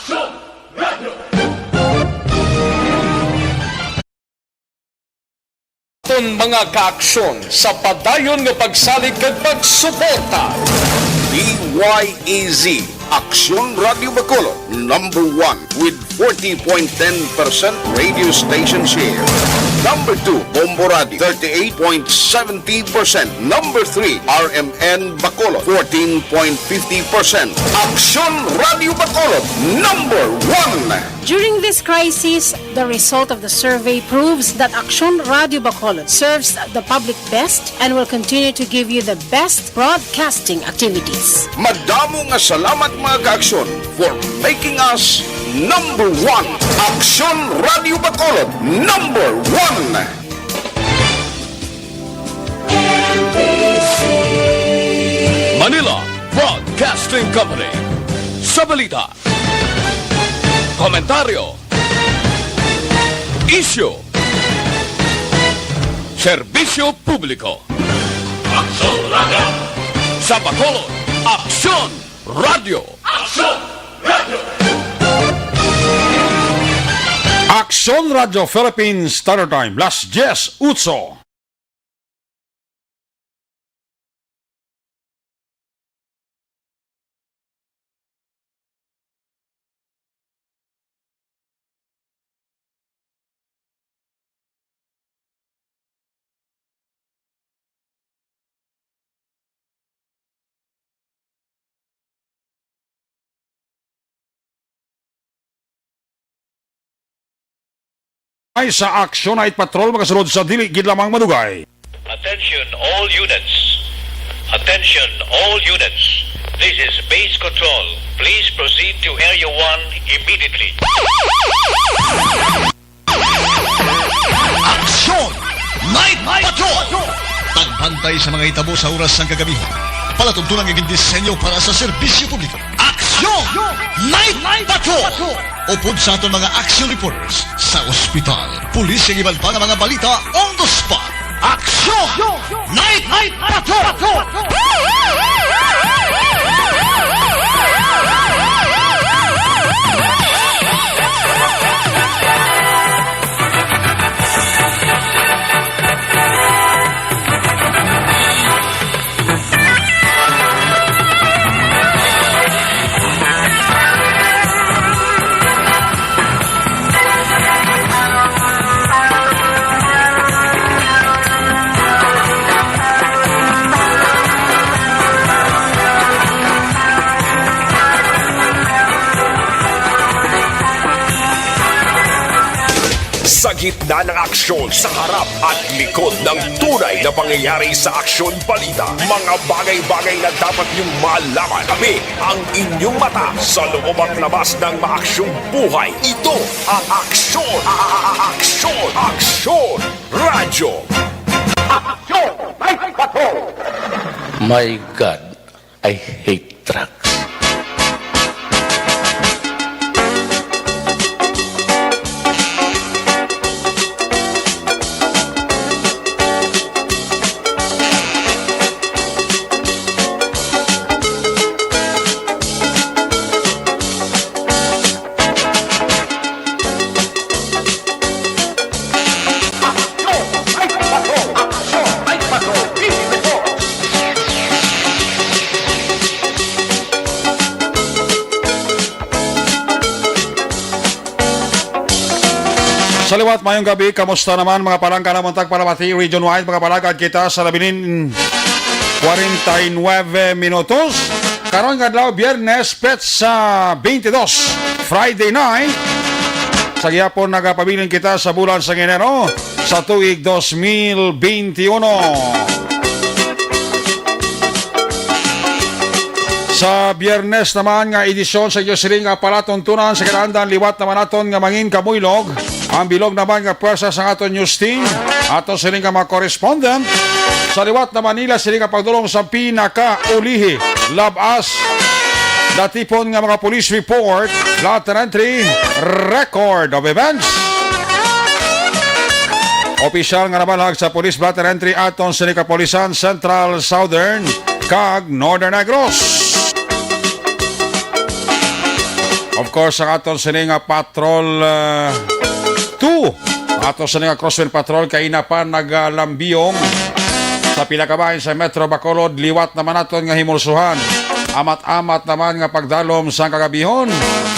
Aton mga kaaksyon sa padayon nga pagsalig kag pagsuporta. DYEZ Aksyon Radio Bacolod, number 1 with 40.10% radio station share. Number 2, Bombo Radio, 38.70%. Number 3, RMN Bacolod, 14.50%. Aksyon Radio Bacolod, number 1. During this crisis, the result of the survey proves that Aksyon Radio Bacolod serves the public best and will continue to give you the best broadcasting activities. Madamo nga salamat mga kaaksyon for making us number 1. Aksyon Radio Bacolod, number 1. Manila Broadcasting Company. Sa balita, komentaryo, isyu, serbisyo publiko. Aksyon Radio. Sa Bacolod, Aksyon Radio. Aksyon Radio. Aksyon Radio Philippines Standard Time, las 10:08. Ay sa Aksyon Night Patrol makasunod sa dili gid lamang madugay. Attention all units. Attention all units. This is base control. Please proceed to area 1 immediately. Aksyon! Night Patrol! Tagbantay sa mga itabo sa oras ng kagabihan. Palatuntunan ng disenyo para sa serbisyo publiko. Aksyon! Night Patrol! Upod sa aton mga action reporters sa ospital, pulis ang iban pa ng mga balita on the spot. Aksyon! Night Patrol! Sa gitna ng aksyon, sa harap at likod ng tunay na pangyayari sa aksyon balita, mga bagay-bagay na dapat niyong malaman. Kami ang inyong mata sa loob at labas ng maaksyong buhay. Ito ang Aksyon! Aksyon! Aksyon! Radyo! Aksyon! Night Patrol! My God, I hate trucks. Sa liwat, mayong gabi, kamusta naman mga palangka na muntag para mati region-wide, mga palangkad kita sa labinin 49 minutos. Karon kadlaw, Biyernes, petsa 22, Friday night. Sa gihapon, nagapabilin kita sa bulan sa Enero sa tuig 2021. Sa Biyernes naman nga edisyon sa Diyosiling nga palatuntunan sa kinaandan liwat naman aton nga mangin kamuylog. Ang bilog naman nga pwersa sa aton news team, aton siling nga mga correspondent. Sa liwat na Manila, siling nga pagdulong sa pinaka-ulihi, labas, datipon nga mga police report, lahat entry, record of events. Opisyal nga nabalag sa police blatter entry aton siling kapolisan Central, Southern, kag Northern Negros. Of course, ang aton sininga Patrol 2. Aton sininga Crosswind Patrol kay na pa nagalambiyong sa pinakabahin sa Metro Bacolod. Liwat naman aton nga himulsuhan. Amat-amat naman nga pagdalom sa kagabihon.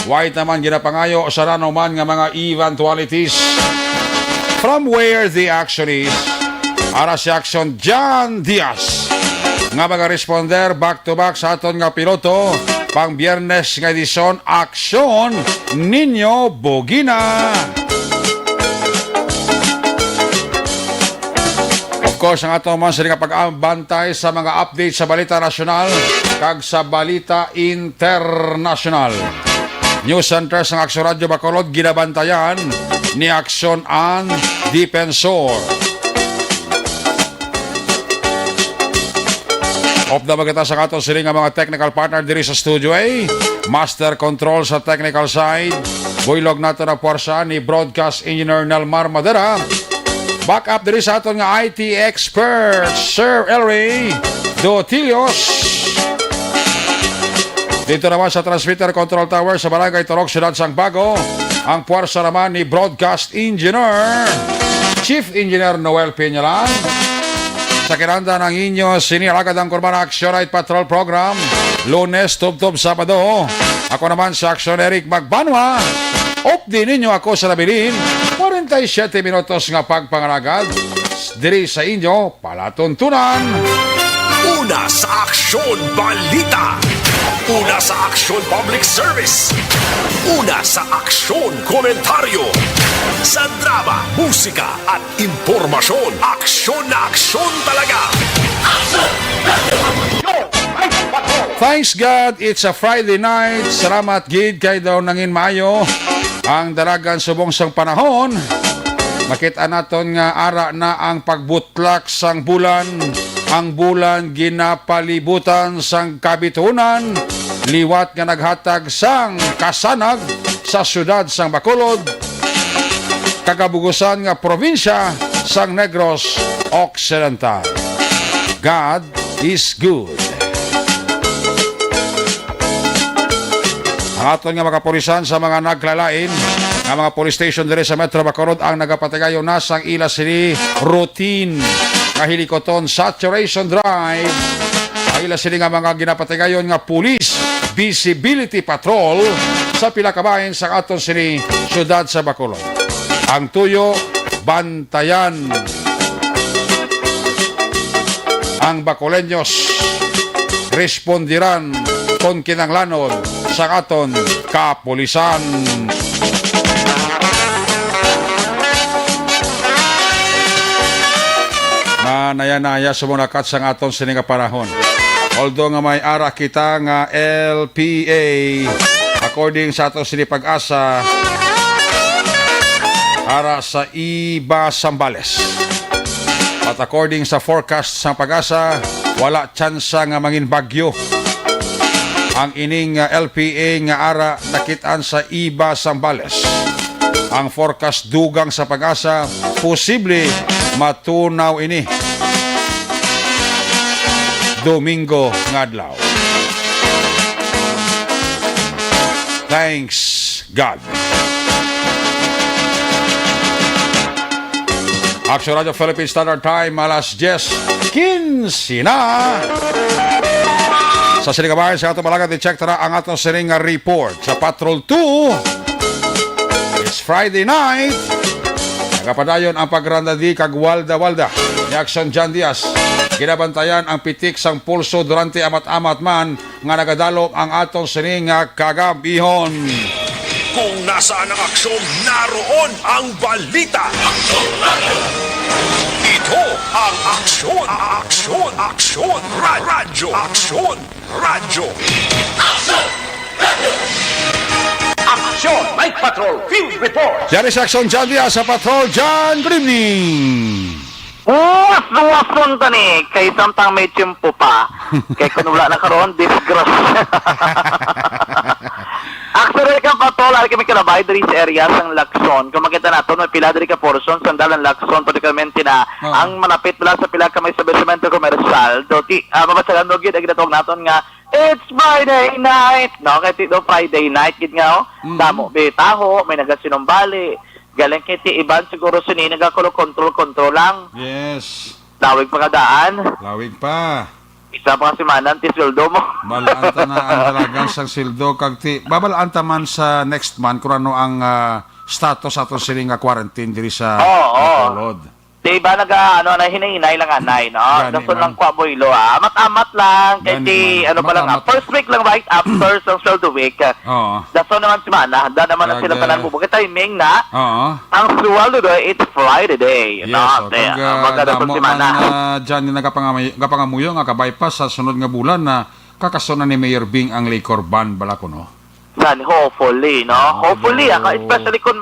White naman ginapangayo sa man nga mga eventualities. From where the action is, ara si Action John Diaz nga mga responder back to back sa aton nga piloto pang Biyernes nga edisyon Aksyon Ninyo Bogina. Of course, ang ato man sa pag-ambantay sa mga update sa balita nasyonal kag sa balita international. News Center sa Aksyon Radio Bacolod ginabantayan ni Aksyon An Dipensor. Of the magata sa kato sila nga mga technical partner diri sa Studio A. Master Control sa technical side. Buylog nato na puwersa ni Broadcast Engineer Nelmar Madera. Back up diri sa aton nga IT expert, Sir Elray Dotilios. Dito naman sa Transmitter Control Tower sa Barangay Torok, Ciudad Sangbago, ang puwersa naman ni Broadcast Engineer, Chief Engineer Noel Peñalan. Sa kinanda ng inyo, sinilagad ang Kurbana Action Night Patrol Program, Lunes, Tub-Tub, Sabado. Ako naman sa Action Eric Magbanwa. Updi ninyo ako sa labilin, 47 minutos nga pagpangalagad. Diri sa inyo, palatuntunan. Una sa Aksyon Balita. Una sa Aksyon Public Service. Una sa Aksyon Komentaryo. Sa drama, musika at impormasyon. Aksyon na aksyon talaga. Thanks God, it's a Friday night. Salamat gid kay daw nangin maayo ang dalagan subong sang panahon. Makita naton nga ara na ang pagbutlak sang bulan. Ang bulan ginapalibutan sang kabitunan. Liwat nga naghatag sang kasanag sa syudad sang Bacolod. Kagabugusan nga probinsya sang Negros Occidental. God is good. Ang aton nga mga pulisan sa mga naglalain, ang mga police station diri sa Metro Bacolod ang nagapatigayo na sang ila sini routine kahilikoton saturation drive. Ang ila sini nga mga ginapatigayon nga police visibility patrol sa pilakabahin sa aton sini syudad sa Bacolod. Ang tuyo, bantayan ang Bacoleños, respondiran kon kinanglanon sa aton kapulisan. Manaya-naya sumunakat sa aton sininga panahon. Although nga may ara kita nga LPA, according sa aton sini pag-asa, ara sa Iba Sambales. At according sa forecast sa pag-asa, wala tsansa nga mangin bagyo. Ang ining LPA nga ara nakitaan sa Iba Sambales. Ang forecast dugang sa pag-asa, posible matunaw ini Domingo ngadlaw. Thanks God. Action Radio Philippine Standard Time, alas 10:15 na. Sa sinigabayan sa atong malagat, i-check tara ang atong sininga report sa Patrol 2. It's Friday night. Nagapadayon ang pagrandadi kag walda-walda ni Action John Diaz. Ginabantayan ang pitik sang pulso durante amat-amat man nga nagadalom ang atong sininga kagabihon. Kung nasaan ang aksyon, naroon ang balita. Ito ang aksyon, aksyon, aksyon, radyo, aksyon, radyo. Action Night Patrol Field Report. Yan is Action John Diaz sa Patrol. John, good evening. Luwas-luwas tani kay samtang may tiyempo pa. Kay kung wala na karon, disgrace. Actually, ka patol, ari kami kalabay diri sa area sang Lacson. Kung makita nato may pila diri ka portion sa dalan Lacson particularmente na ang malapit pala sa pila ka may establishmento komersyal. Do ti mabasagan do gid ag natong naton nga it's Friday night. No, kay tito Friday night gid nga damo betaho may nagasinumbali. Galing kay ti iban siguro sini nagakontrol lang. Yes. Tawag pa kadaan. Lawig pa. Isa pa kasi manan ti sweldo mo. Balanta na ang dalagang sang sildo kag ti babalanta man sa next month kung ano ang status ato sila nga quarantine diri sa Bacolod. Di ba na hinahinay lang anay, no? Gani Dason man. lang kwa boylo, Amat-amat lang. Kaya Gani ti, man. pa lang, Amat-amat. first week lang right after sa sweldo week. Oo. Dason naman si Mana, handa naman na sila Kag, tanan bubukit timing na. Oo. Ang sweldo do, it's Friday day. Yes, no? Maganda damo si man Mana. dyan yung nagapangamuyo nga kabypass sa sunod nga bulan na kakasunan ni Mayor Bing ang liquor ban bala ko, no? San, hopefully, no? Hopefully, especially kung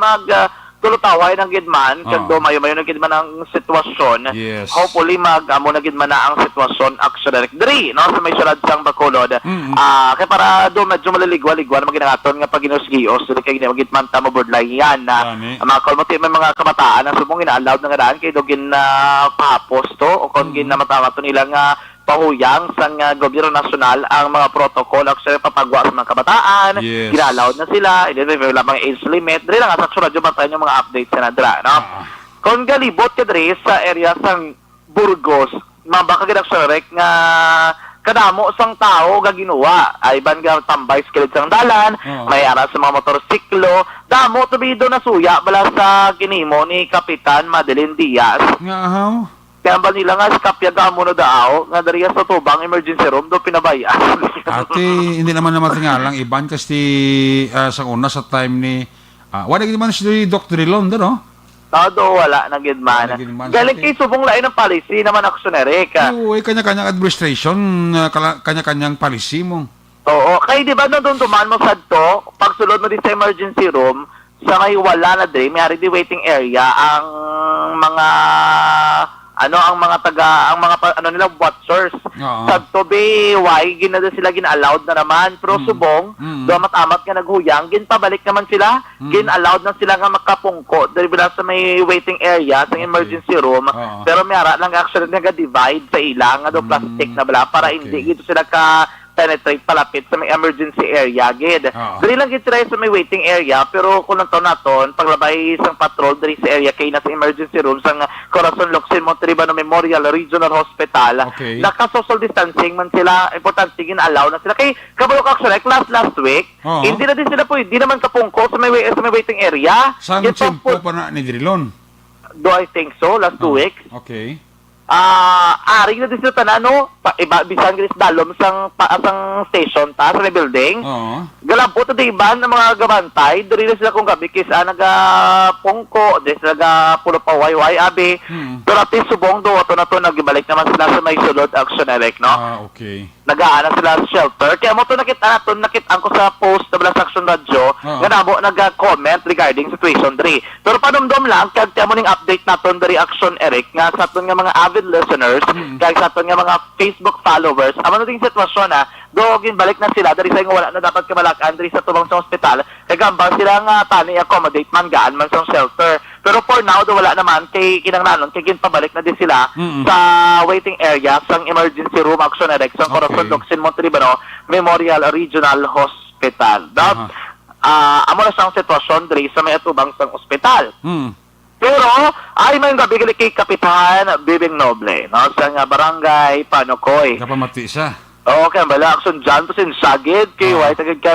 tulutaway ng gidman, kag mayo-mayo ng gidman ang sitwasyon. Yes. Hopefully amo na gidman na ang sitwasyon actually diri, no, sa may sulad sang Bacolod. Kay para do medyo malaligwa-ligwa na maginangaton nga paginusgios dili kay gidman ta mo borderline yan na makolmoti may mga kabataan na subong ina-allowed na nga daan kay do gin pahapos to o kon gin na matamaton nila nga pahuyang sang gobyerno nasyonal ang mga protocol actually papagwa sa mga kabataan. Yes. Ginallowed na sila, hindi may lamang age limit. Dili lang sa sunod yung matayin yung mga updates na nadra, no? Kung galibot ka diri sa area sang Burgos, mabaka ginaksarek nga kadamo sang tao gaginuwa. Ay ban nga tambay sa kilid sang dalan, may ara sa mga motorsiklo, damo tubido na suya bala sa ginimo ni Kapitan Madeline Diaz. Nga ahaw. Kaya ba nila nga kapya mo na daaw, nga dariya sa tubang emergency room, do pinabaya. Ate, hindi naman matingalang iban kasi sa una sa time ni wala gid man si Dr. Rilon no? Todo wala na gid man. Galing kay subong lain ng policy naman actionary ka. Oo, kanya-kanyang administration, kanya-kanyang policy mo. Oo, kay di ba doon tuman mo sadto, pagsulod mo din sa emergency room, sa ngay wala na din, may di waiting area ang mga ang mga nila watchers sa tobe why ginada sila gina-allowed na naman pero subong do amat-amat nga naghuyang pabalik naman sila gin-allowed na sila nga makapungko dahil bila sa may waiting area sa emergency room pero may ara lang actually naga-divide sa ilang nga do plastic na bala para hindi gito sila ka penetrate palapit sa may emergency area gid. Dili lang gid sila sa may waiting area pero kung naton paglabay sang patrol diri sa area kay nasa emergency room sang Corazon Locsin Monterribano Memorial Regional Hospital. Naka-social distancing man sila, importante gin-allow na sila kay kabalo actually last week hindi na din sila di naman kapungko sa may waiting area. Sang tiyempo pa na ni Drilon? Do I think so, last 2 weeks. Okay. Ari na din sila tanano, bisan gris dalom sang station ta sa may building. Galabot na iban ng mga gabantay, diri na sila kung gabi kisa nagapungko, diri sila pulo pa wayway abi. Pero atin subong do ato na to nagibalik naman sila sa may sulod action direct, no? Okay. Nagaana sila sa shelter. Kaya mo to nakita ko sa post sa Blast Action Radio nga nabo nag-comment regarding situation 3. Pero panumdom lang kag mo ning update naton dari Action Eric nga sa aton nga mga avid listeners kag sa aton nga mga Facebook followers amo na ting sitwasyon dogin balik na sila dari sa wala na dapat kamalakan dari sa tubang sa ospital kay gambang sila nga tani accommodate man gaan man sa shelter. Pero for now, wala naman kay kinanglanon, kay ginpabalik na din sila sa waiting area sang emergency room action direct sa Corazon Locsin Monterribano Memorial Regional Hospital. Amo na sang sitwasyon diri sa may atubang sang ospital. Pero ay may gabi kay Kapitan Bibing Noble, no, sa nga barangay Panokoy. Kapamati siya. Okay, bala action dyan to sinsagid kay white agad ka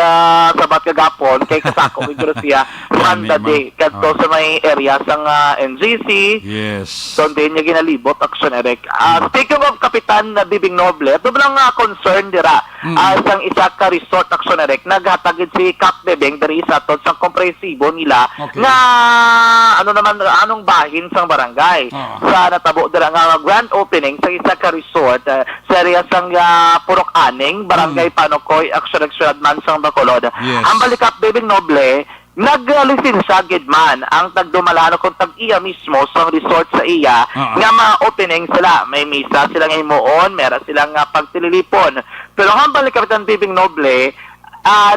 sabat kagapon kay kasako kay Gracia Manda Day kadto sa may area sang NGC. Yes. So din niya ginalibot action Eric. Speaking of Kapitan Bibing Noble, ito lang concern dira sang isa ka resort action Eric naghatagid si Cap Bebeng dari sa tot sang kompresibo nila nga anong bahin sang barangay. Sa natabo dira nga grand opening sa isa ka resort sa area sang Purok Aning, Barangay Panokoy, Action Mansang Bacolod. Ang Balikap Bibing Noble, naglisensa gidman ang tagdumalano kung tag-iya mismo sa resort sa iya nga ma-opening sila. May misa sila ngayon, meron silang pagtililipon. Pero ang Balikap Bibing Noble,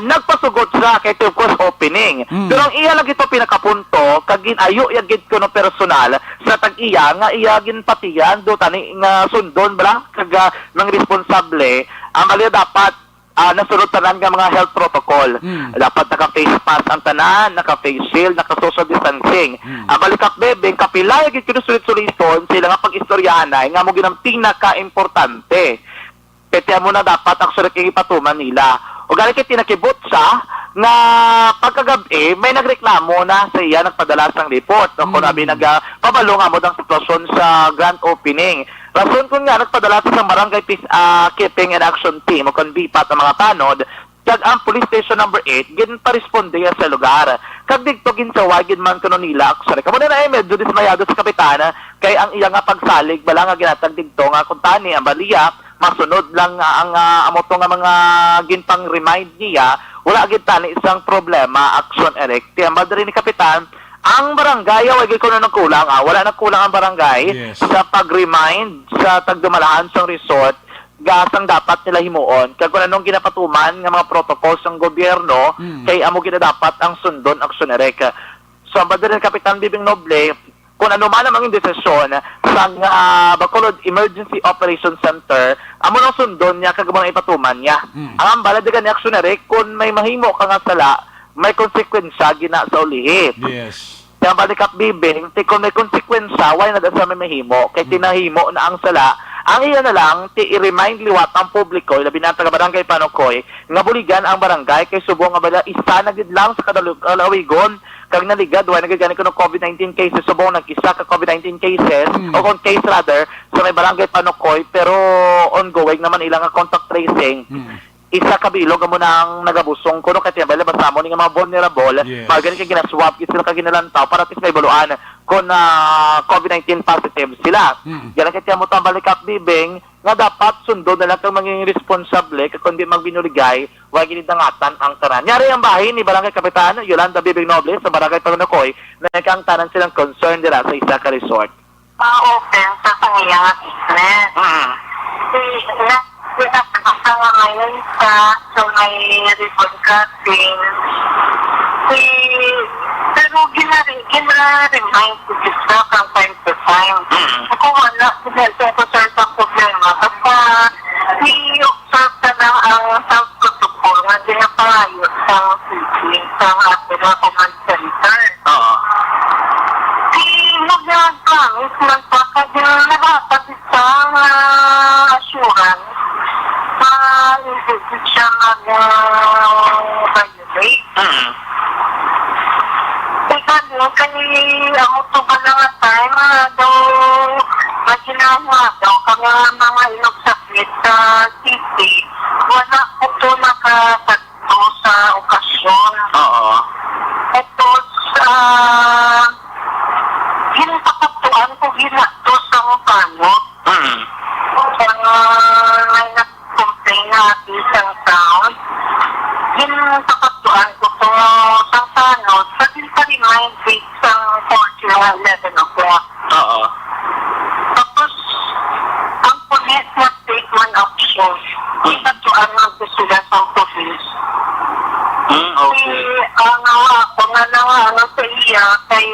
nagpasugot siya kay of course opening. Pero ang iya lang ito pinakapunto kag ginayo yagid ko no personal sa tag-iya nga iya ginpatiyan do tani nga sundon bra kag ng responsable ang mali dapat nasunod tanan nga mga health protocol. Dapat naka-face mask ang tanan, naka-face shield, naka-social distancing. Ang balikak bebeng kapila yagid kuno sulit-suliton sila nga pag-istoryahanay nga mo ginang pinaka-importante. Kaya mo na dapat ang sulit yung ipatuman nila. O galing kay tinakibot sa nga pagkagabi may nagreklamo na sa iya nagpadala sang report no kung nabi nagpabalo nga mo ang sitwasyon sa grand opening. Rason kung nga nagpadala sa isang barangay keeping and action team o kung BPAT ang mga tanod kag ang police station number 8 gin pa-responde sa lugar. Kag dito ginsaway gin man kuno nila sorry kamo na medyo dismayado sa kapitana kay ang iya nga pagsalig bala nga ginatag dito nga kung tani ang baliya masunod lang ang amoto nga mga ginpang remind niya wala gid tani isang problema action erect ang madri ni kapitan ang barangay wala ko na kulang wala na kulang ang barangay sa pag-remind sa tagdumalahan sang resort gasang dapat nila himuon kag kung anong ginapatuman nga mga protocols ng gobyerno kay amo dapat ang sundon action erect so ang madri ni Kapitan Bibing Noble kung ano man ang mga desisyon sa Bacolod Emergency Operations Center, amo nang sundon niya kag mga ipatuman niya. Ang ambala de gani aksiyonere kung may mahimo ka nga sala, may konsekwensya gina sa ulihit. Yes. Kaya balikat bibing, kung may konsekwensya, why na sa may mahimo? Kay tinahimo na ang sala, ang iya na lang, i-remind liwat ang publiko, labi na taga barangay Panokoy, nga buligan ang barangay kay subo nga bala isa na gid lang sa kadalawigon kag naligad wala nagagani ko ng COVID-19 cases subong nag-isa ka COVID-19 cases o kung case rather sa may barangay Panokoy pero ongoing naman ilang nga contact tracing isa kabilog mo nang nagabusong kuno kay tiyabala basta mo ni nga mga vulnerable magani kay ginaswab gid sila kag ginalantaw para tis may baluan kung COVID-19 positive sila gana kay tiyamo ta balikap bibing nga dapat sundo na lang kang maging responsable kag kundi magbinuligay wa gid dangatan ang tanan. Nyari ang bahin ni Barangay Kapitan Yolanda Bibing Noble sa Barangay Panokoy na kang tanan silang concern dira sa isa ka resort. Open sa pangiyang business. Sa ngayon sa may report casting pero gina-remind ko siya from time to time. Kung wala, tungkol sa problema. Basta i-observe ka na ang health protocol na dinapayot sa city sa ating mga command center. Mag-promise man pa kasi nakapat isang assurance na hindi siya mag-violate. Kaya ang utuban na nga tayo daw maginawa daw kaya mga ilog sakit sa city wala ko ito nakasagto sa okasyon. Tapos ginapakatuan ko ginato sa mukano kaya may nag-complain na isang town ginapakatuan ko ito sa tanod sa remind week sa 11 o'clock. Tapos, ang police na statement action, itatuan ng sila sa police. Ang ako nga ano sa iya, kay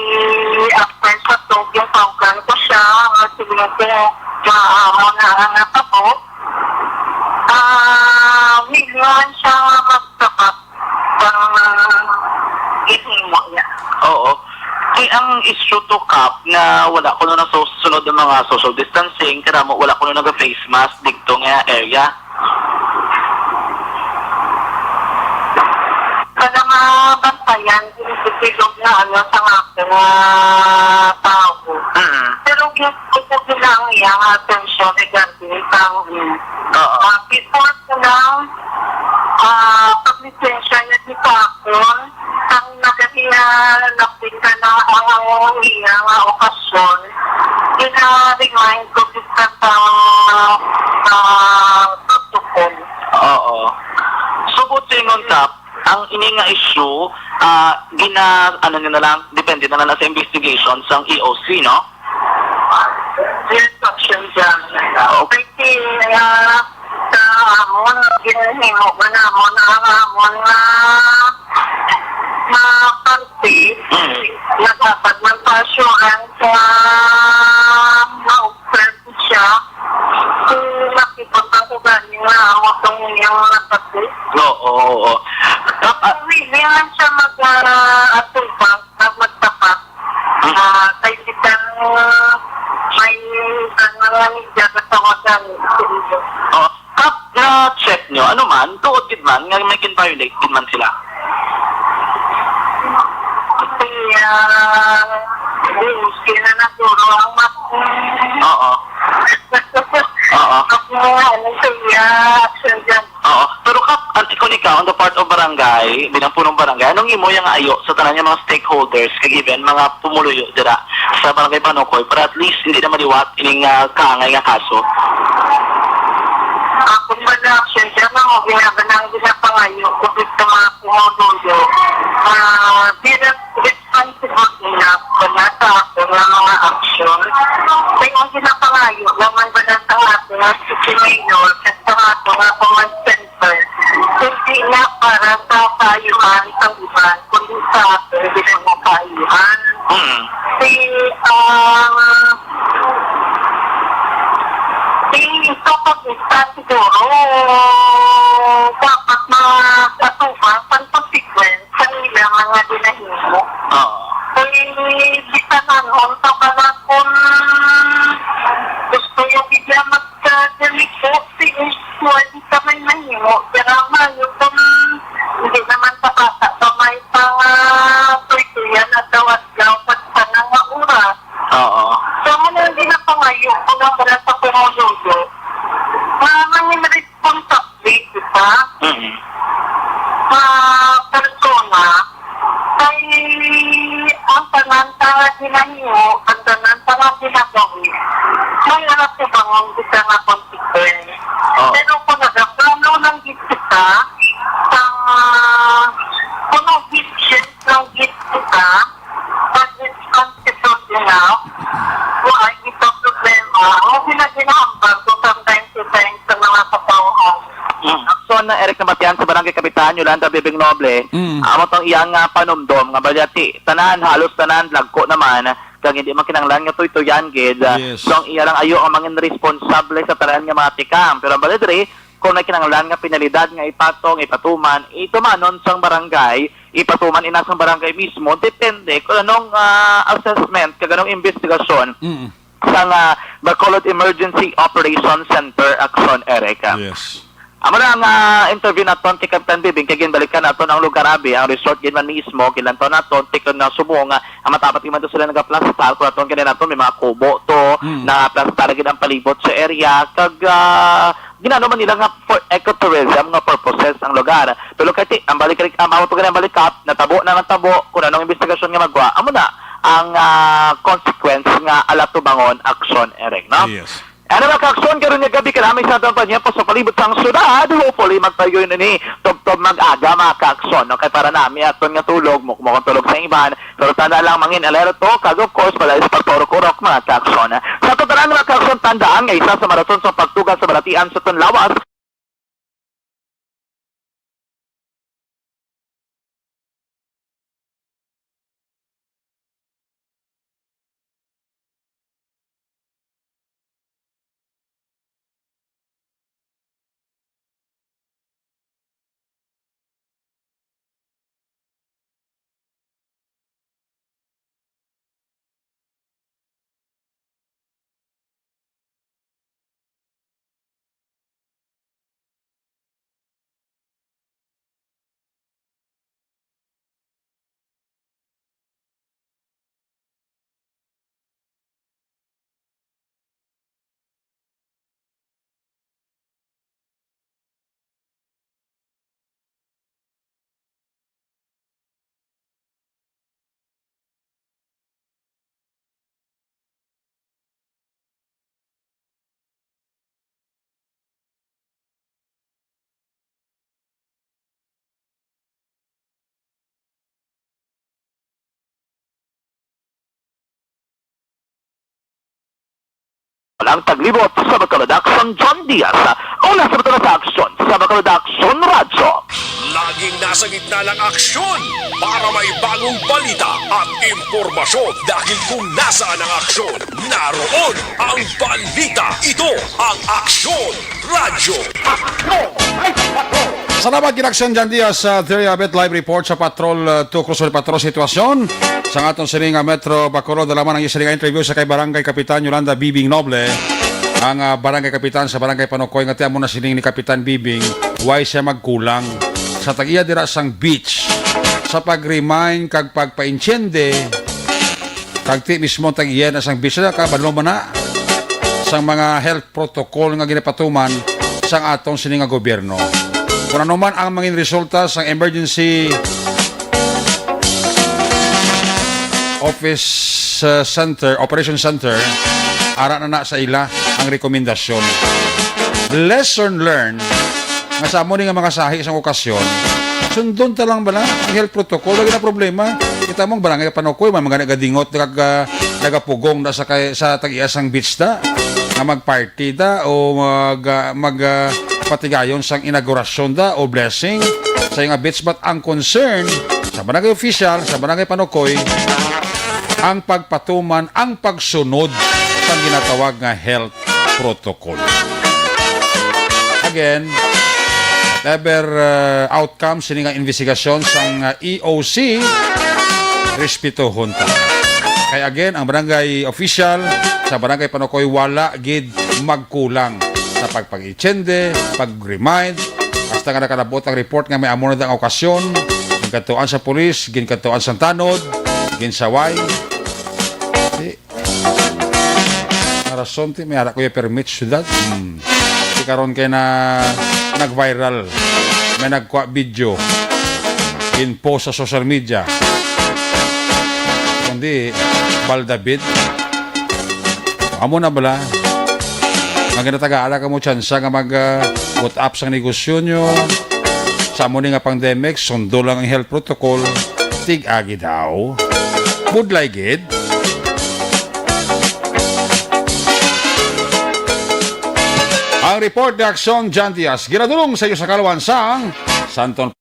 after sa tog, yung paugan ko siya, ang sige ko, maamo na anak ako, million siya magtapat ng ihimo niya. Oo. Kaya ang issue to cap na wala ko na sunod ng mga social distancing, kaya mo wala ko na nag-face mask dito nga area. Kada nga bantayan, inipitilog na ano sa aking tao. Pero gusto ko bilang iyang atensyon regarding sa before ko lang pag-lisensya niya di pa ako ang nagkakilapin ka na ang iyang okasyon ina-remind ko bisa sa protocol. Subot sa ingon tap, ang ini nga issue, ano nyo na lang, depende na lang sa investigation sa EOC, no? Yes, action dyan. Kasi sa amon, ginahimo ba namon ang amon na party na dapat magpa-assurance sa na-observe siya kung nakipunta ko galing na ako itong yung napati. Oo. Hindi man siya mag-atupang, magtapat. Kay kitang may mga media sa mga Kap na check nyo, ano man, tuod gid man, nga may kin-violate gid man sila. Kasi, sila na duro ang Oo. action dyan. Oo. Pero Kap, kung ikaw, on the part of barangay, bilang punong barangay, anong imo yung ayo sa tanan yung mga stakeholders, kagiben, mga pumuluyo dira sa barangay Panukoy, para at least hindi na maliwat ining kaangay nga kaso? Kung mag-action dyan, ako binabanang pinapangayo kung gusto mga pumuluyo. Bilang responsible nila na sa akin ng mga action. Kaya ang pinapangayo naman ba na sa atin na si Mayor at sa atin na command center, hindi na para sa payuhan sa iban, kundi sa atin bilang mga payuhan. Ito pag-isa siguro, dapat makatubang pang-consequence sa nila mga dinahimo. Bisa nanon sa mga kung gusto yung bigla magkagaliko, hindi ka may nahimo. Pero yung kung hindi naman sa bata, sa may pang-tuituyan at dawat-gaw at sanang oras. So, hindi na pangayo kung ang wala sa pumuluyo. Mangin responsable, diba? Persona, ay ang tanan-tanan ginahimo, ang tanan-tanan ginagawi, may anak ko bang ang bisa nga consequence. Pero kung nagplano ng kita, kung vision ng kita, pag it's constitutional, wala ito problema, ang ginahambag ko from time to time sa mga kapauhan. Aksyon na Eric Namatian sa Barangay Kapitan, Yolanda Bibing Noble, amo tong iyang panumdom nga balyati, tanan, halos tanan, lagko naman, kag hindi man kinanglan nga tuytuyan gid. So ang iya lang ayo ang mangin responsable sa tanan nga mga tikam. Pero baledre, kung may kinanglan nga pinalidad nga ipatong, ipatuman, itumanon sang barangay, ipatuman inasang barangay mismo, depende kung anong assessment, kag anong investigasyon sa Bacolod Emergency Operations Center Action, Eric. Yes. Amo na ang interview naton kay Captain Bibing, kay ginbalikan naton ang lugar abi, ang resort gid man mismo, kilanto naton tikon na sumo nga ang matapat man to sila nagaplastar ko naton kini naton may mga kubo to na plastar gid ang palibot sa area kag ginano man nila nga for ecotourism nga purposes ang lugar. Pero kay ang balik ang to ganang balikap natabo na ng tabo kun anong investigasyon nga magwa. Amo na ang consequence nga alatubangon action, Eric, no? Yes. Ano ba kaakson karon nga gabi karamay sa aton pa po sa palibot sang syudad, hopefully magtayo na ni tugtog mag-aga mga kaakson, no? Kay para nami aton nga tulog mo tulog sa iban, pero tanda lang mangin alerto kag of course pala is pagturok-urok mga kaakson. Sa totalan mga kaakson tandaan nga isa sa maraton sa pagtugas sa balatian sa Tunlawas Ang taglibot sa Bacolod Action, John Diaz. Una sa Bacolod Action sa Bacolod Action Radyo. Laging nasa gitna ng aksyon para may bagong balita at impormasyon dahil kung nasaan ang aksyon, naroon ang balita. Ito ang Aksyon Radyo. Salamat kinaksyon dyan Diaz sa Abet Live Report sa Patrol 2 Cruiser Patrol sitwasyon. Sa atong sininga Metro Bacolod, dalaman ang isininga interview sa kay Barangay Kapitan Yolanda Bibing Noble. Ang Barangay Kapitan sa Barangay Panokoy, nga tiyan mo na sining ni Kapitan Bibing, why siya magkulang sa tag-iya dira sang beach sa pag-remind kag pagpa-insyende kag ti mismo tag-iya na sang beach na kabalo man na sang mga health protocol nga ginapatuman sang atong sininga gobyerno. Kung ano man ang mga resulta sa emergency office center, operation center, ara na sa ila ang rekomendasyon. Lesson learned nga sa amo nga mga sahi isang okasyon, sundon ta lang bala ang health protocol, lagi na problema. Kita mong barangay Panokoy, mga nagadingot, nagapugong na sa tag-iasang beach da, nga mag-party da, o patigayon sang inaugurasyon da, o blessing sa nga beach. But ang concern sa barangay official, sa barangay Panokoy, ang pagpatuman, ang pagsunod sa ginatawag nga health protocol. Again, whatever outcome sini nga investigasyon sang EOC, respetuhon ta. Kaya again, ang barangay official sa barangay Panokoy wala gid magkulang sa pagpag-ityende, pag-remind, basta nga nakalabot ang report nga may amo na ang okasyon, ginkatuan sa pulis, ginkatuan sa tanod, ginsaway. Rason ti may ara ko yung permit syudad. Di karon kay na nag-viral, may nagkuha video in-post sa social media, kundi baldabid amo na bala mga taga-ala ka mo tsansa nga mag-put up sa negosyo nyo sa amo ni nga pandemic, sundo lang ang health protocol, tig-agi daw budlay gid. Ang report de Aksyon John Diaz, ginadulong sa iyo sa Kalawan sang Santon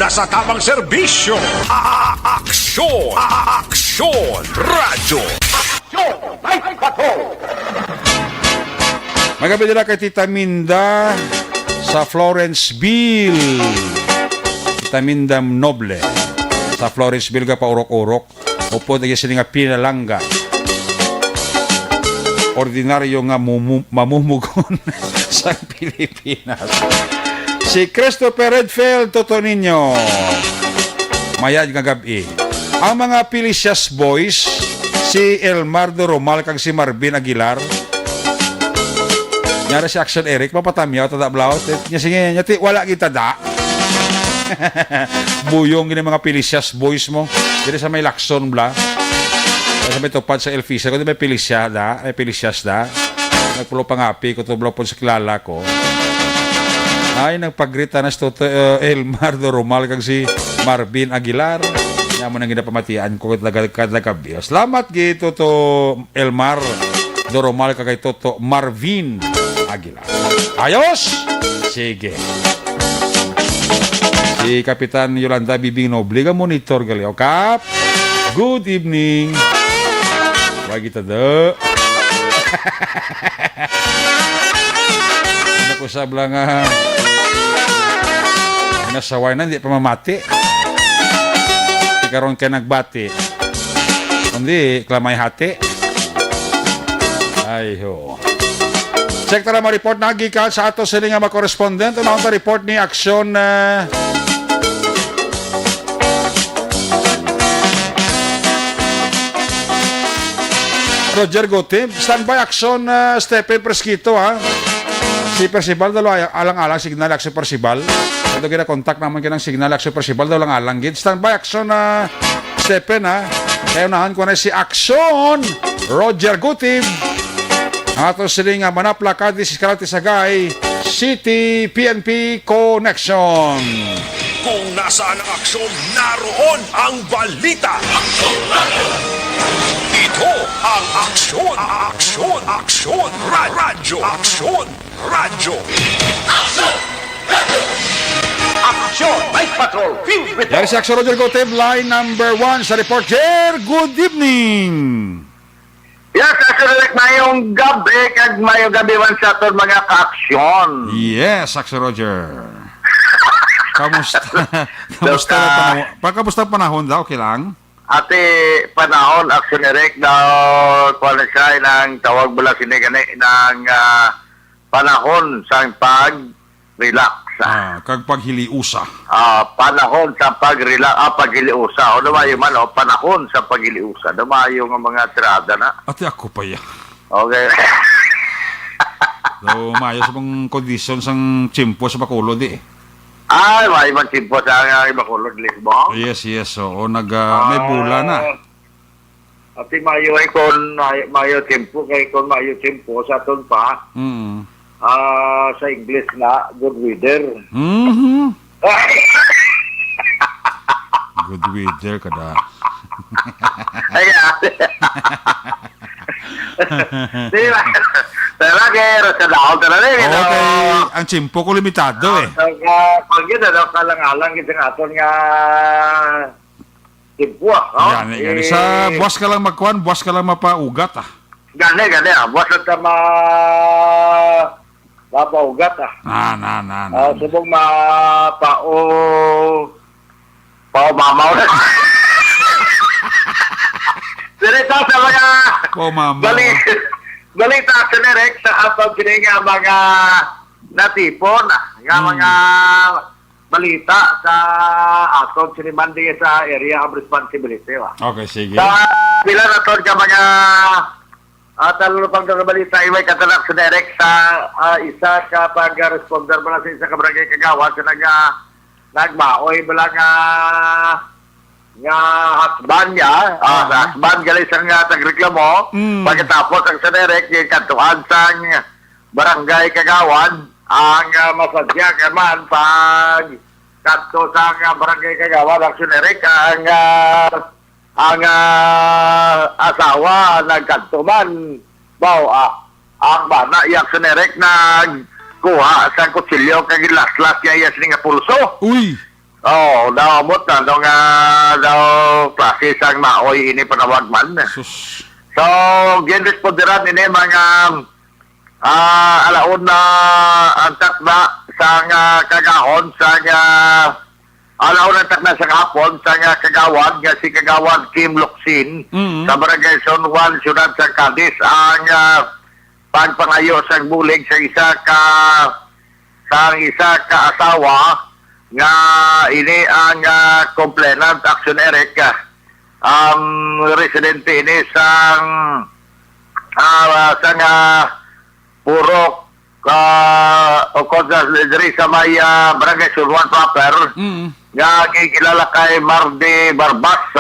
nasa tamang serbisyo. Aksyon! Aksyon! Radyo! Magabi nila kay Tita Minda sa Florenceville. Tita Minda Noble. Sa Florenceville ka pa urok-urok. Upo na sila nga pinalangga. Ordinaryo nga mamumugon sa Pilipinas. Si Christopher Redfield, toto ninyo. Mayad nga gabi. Ang mga Pilicias Boys, si Elmardo Romal kag si Marvin Aguilar. Nyara si Action Eric, mapatamyaw, tada blaut. Nya sige, nyati, wala kita da. Buyong gini mga Pilicias Boys mo. Dili sa may Lacson bla. Sa may tupad sa Elfisa, kung may Pilicias da, may Pilicias da. Nagpulo pangapi, kung tublo po sa kilala ko. Ay, nagpagrita na si Elmardo Romal kag si Marvin Aguilar. Nya mo nang ginapamatian ko kadlagabi. Salamat gito to Elmar Romal kag to Marvin Aguilar. Ayos? Sige. Si Kapitan Yolanda Bibing Noble ka monitor gali. O Kap, good evening. Bagi tada. Naku sabla nga nasaway na, hindi pa mamati. Ikaroon ka nagbati. Hindi, klamay hati. Ay ho. Check tara ma-report na gikan sa ato sila nga ma-correspondent. Ano ang report ni Aksyon Roger Gotim. Standby Aksyon Stephen Presquito ha. Si Percival dalo alang-alang signal Aksyon Percival. Ito kina contact naman kinang signal Aksyon Percival daw alang gid. Standby Aksyon Stephen ha. Kaya unahan ko na si Aksyon Roger Gotim. Ang ato sila nga manapla kadis iskarati sagay City PNP Connection. Kung nasaan ang aksyon, naroon ang balita. Ito ang aksyon. Aksyon. Aksyon. Radyo. Aksyon. Radyo. Aksyon. Night Patrol. Field Report. Yan si Aksyon Roger Gotim, line number 1 sa report. Jer, good evening. Yes, Action mayong gabi, kag mayong gabi man sa aton mga ka-aksyon. Yes, Aksyon Roger. Kamusta? Kamusta ang panahon? Pagkamusta ang panahon daw, okay lang? Ate, panahon, Action Eric, daw, kung ano siya, ng tawag bala sinigani, ng panahon sa pag-relax. Kag paghiliusa. Panahon sa paghiliusa. O naman yung panahon sa paghiliusa. Naman yung mga tirada na. Ate, ako pa yan. Okay. So, maayos bang kondisyon sang chimpo sa Bacolod eh? Ay, may magsimpo sa Bacolod, Lisbon. Yes. Oo, may bula na. Ati mayo ay kon mayo tempo kay kon mayo tempo sa ton pa. Sa English na good weather. Good weather kada. Ay. Diba? Talaga sa daw talaga. Okay, ang chimpo ko limitado eh. Pag yun kalang-alang kita aton nga tempo. Yan. Sa buwas ka lang magkuhan, buwas ka lang mapaugat ah. Gani. Buwas na mapaugat ah. Na. Subong mamaw na. Dirito sa mga balita sa Nerek sa atong kini nga mga natipon nga mga balita sa atong sinimandi sa area of responsibility. Okay, sige. Sa bilang aton ka mga talo pang balita iway katanak sa Nerek sa isa ka pag-responder bala sa isa ka barangay Kagawa sa nagmaoy bala nga husband niya, husband galing sa nga tagreklamo, pagkatapos ang sanerek, yung kantuan sa barangay Kagawan, ang masadya kaman pag kanto sa barangay Kagawan, ang sanerek, ang asawa nagkanto man, ang bana, yung sanerek nagkuha sa kutsilyo, kag laslas niya yung nga pulso. Uy! naamot na nung daw klase sang maoy ini panawag man. Sus. So, ginresponderan ini mga alaon na ang takna sang kagahon sang alaon ang takna sa kahapon sang kagawad nga si kagawad Kim Locsin sa Barangay Son Juan, Siyudad sa Cadiz ang pagpangayo sa bulig sa isa ka asawa nga ini ang complainant Action Eric residente ini sang Purok o kontra diri sa may Barangay Son Juan proper nga kilala kay Mardi Barbas.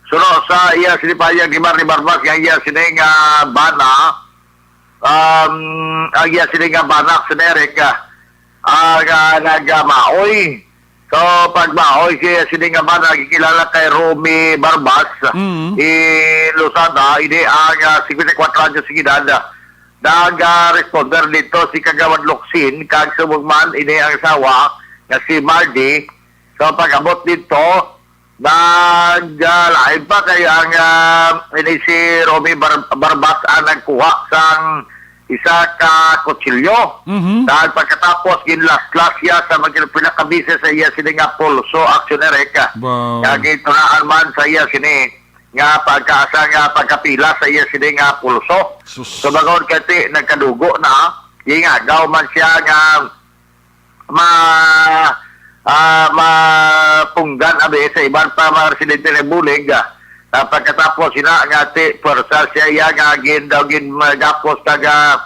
Suno sa iya sinipaya ni Mardi Barbas nga iya sining bana ang iya sining bana sa Eric nagmaoy. So pag maoy siya sining bana kilala kay Romy Barbas Lusada ini ang 54 anyos sigidad. Nag-responder dito si Kagawad Locsin kag sumugman ini ang asawa nga si Mardi. So pag-abot dito nag-live pa kay ang ini si Romy Barbas ang nagkuha sang isa ka kutsilyo. Dahil pagkatapos ginlas-las siya sa pinakabisa sa iya sini nga pulso Action Eric. Wow. Kaya gitunaan man sa iya sini nga pagkaasa nga pagkapila sa iya sini nga pulso. Sus. So bagon kati nagkadugo na ingagaw man siya nga mapunggan abe sa iban pa mga residente ng bulig. Pagkatapos sina nga ti persa siya nga gin magapos taga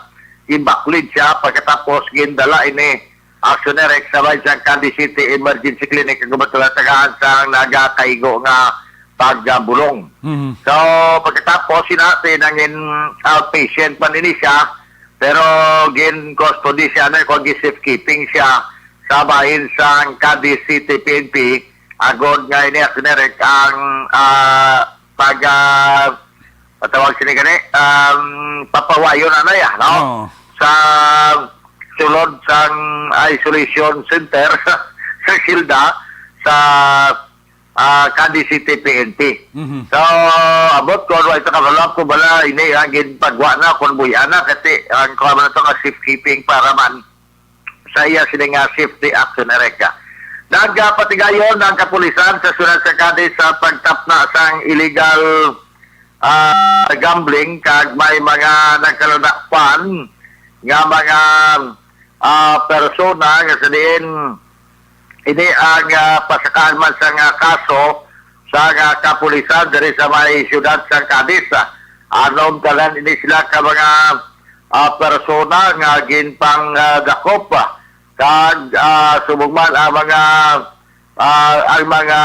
imbaklid siya pagkatapos gindala ini Action Eric sabay sa Cadiz City Emergency Clinic ang gumatulatagaan sa nagakaigo nga pagbulong. So, pagkatapos sinati nangin outpatient man ini siya, pero gin custody siya na kung safekeeping siya sa bahin sa Cadiz City PNP, agod nga ini Action Eric ang patawag sini gani, papawayo na ya, no? Oh. Sa sulod sang isolation center sa Silda, sa Cadiz City PNP. So, abot ko, ito kabalap ko bala, ini ang ginpagwa na, konbuya na, kasi ang kabalap ito nga safekeeping para man sa iya sila nga safety Action Eric. Nagpatigayon ng kapulisan sa sunod sa Cadiz sa pagtapna sang illegal gambling, kag may mga nagkalunakpan nga mga persona nga sa diin ini ang pasakaan man sa kaso sa kapulisan dari sa may siyudad sa Cadiz. Anom talan ini sila ka mga persona nga ginpang dakop kag sumugman ang mga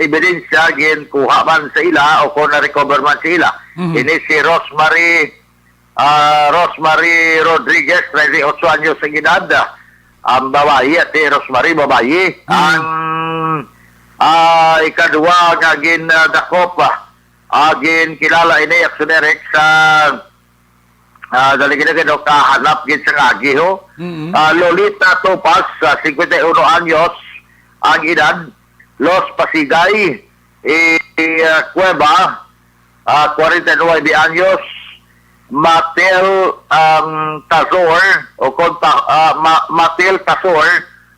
ebidensya ginkuha man sa ila o kung na-recover man sa ila. Ini si Rosemary Rodriguez, 38 anyos sa edad. Ang babae at Rosemary, babae. Ang ikadua nga ginadakop, kilala ini Action Eric sa daligin na kahanap gin sa ngagi ho. Lolita Topas, 51 anyos ang edad. Los Pasigay Cueva, 49 anyos. Matel Tazor o Matel Tazor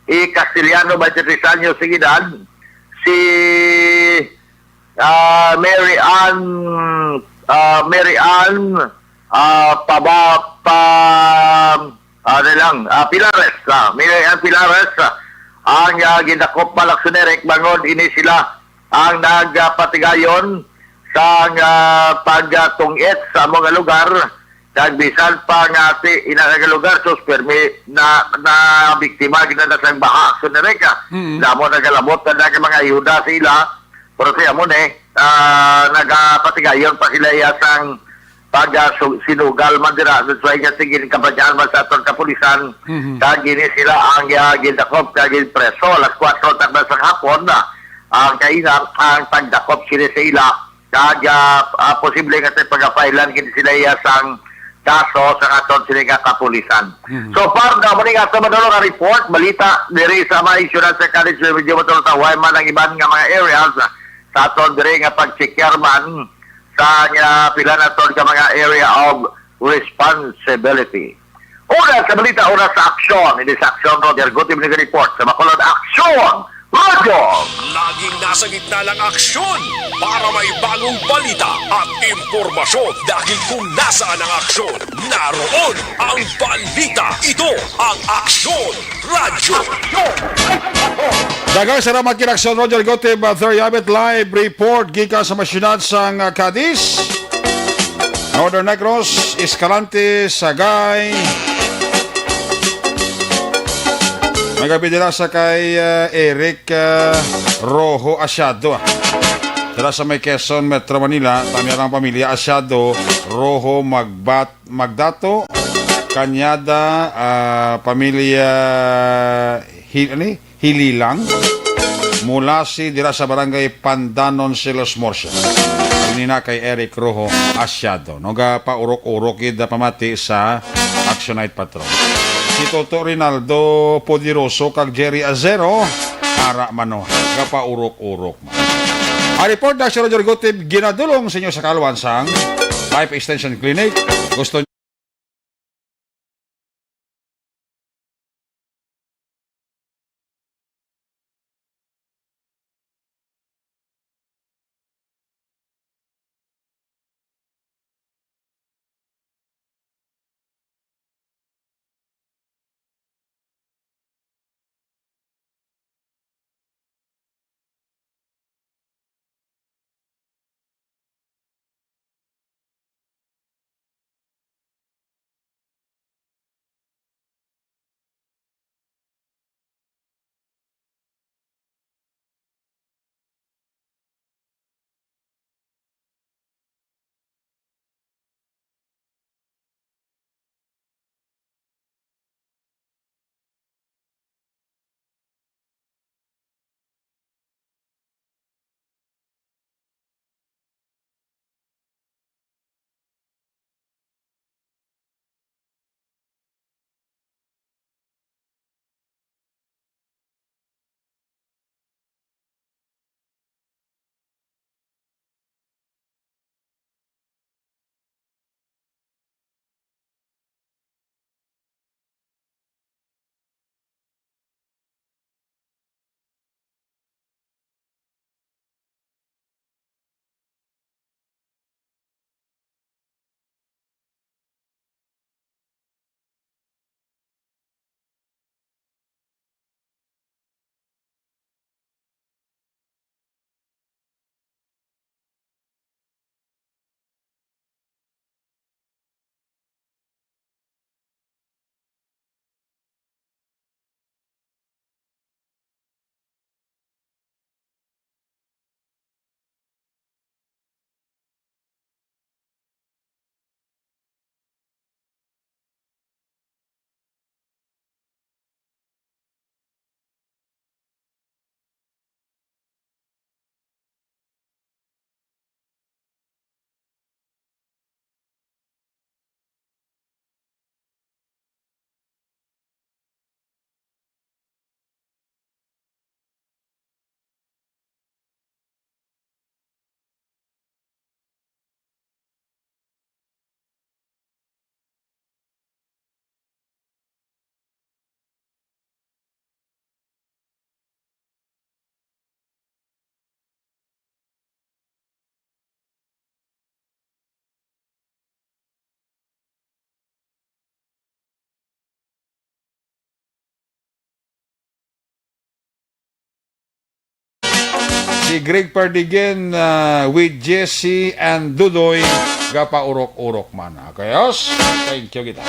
Castellano, 23 anyos sa edad. Si Mary Ann Pilares, Mary Ann Pilares ang ginakop Action Eric bangon ini sila ang nagpatigayon sa pagtungit sa mga lugar kag bisan pa nga ti inang lugar sus permi na biktima ginadasang baha Action Eric. Damo nagalabot na mga ayuda sila pero siya mo nagpatigayon pa sila yasang pag sinugal man dira so nga tingin kabanyan man sa atong kapulisan kag gini sila ang gindakop kag preso alas 4 tagna sa hapon na ang kainang ang pagdakop sila sa ila kag posible nga pagapailan gini sila yasang kaso sa aton sila nga kapulisan. So far na muli nga sa madulong nga report, balita diri sa mga insurance sa college medyo matulog sa man ang iban nga mga areas sa aton diri nga pag-checker man sa nga pila na aton ka mga area of responsibility. Una sa balita, una sa aksyon. Hindi sa aksyon, Roger Guti report sa Bacolod Aksyon Roger! Laging nasa gitna ng aksyon para may bagong balita at impormasyon dahil kung nasaan ang aksyon, naroon ang balita. Ito ang Aksyon Radyo. Dagang salamat kinaksyon Roger Gotib, Theriabit Live Report gikan sa masyudad sa Cadiz, Northern Negros, Escalante, Sagay. Magabi dila sa kay Eric Rojo Asyado. Dila sa may Quezon, Metro Manila, tamya ng pamilya Asyado, Rojo Magdato, Kanyada, pamilya Hililang, Mulasi dila sa barangay Pandanon, Silos Morsia. Nina kay Eric Rojo Asyado. Noga pa urok-urok ida pamati sa Action Night Patrol. Si Toto Rinaldo Podiroso kag Jerry Azero ara mano gapa urok-urok man. A report na si Roger Gotib ginadulong sa inyo sa Kalwansang Life Extension Clinic. Gusto si Greg Perdigen with Jesse and Dudoy gapa urok-urok man. Kayos, thank you kita.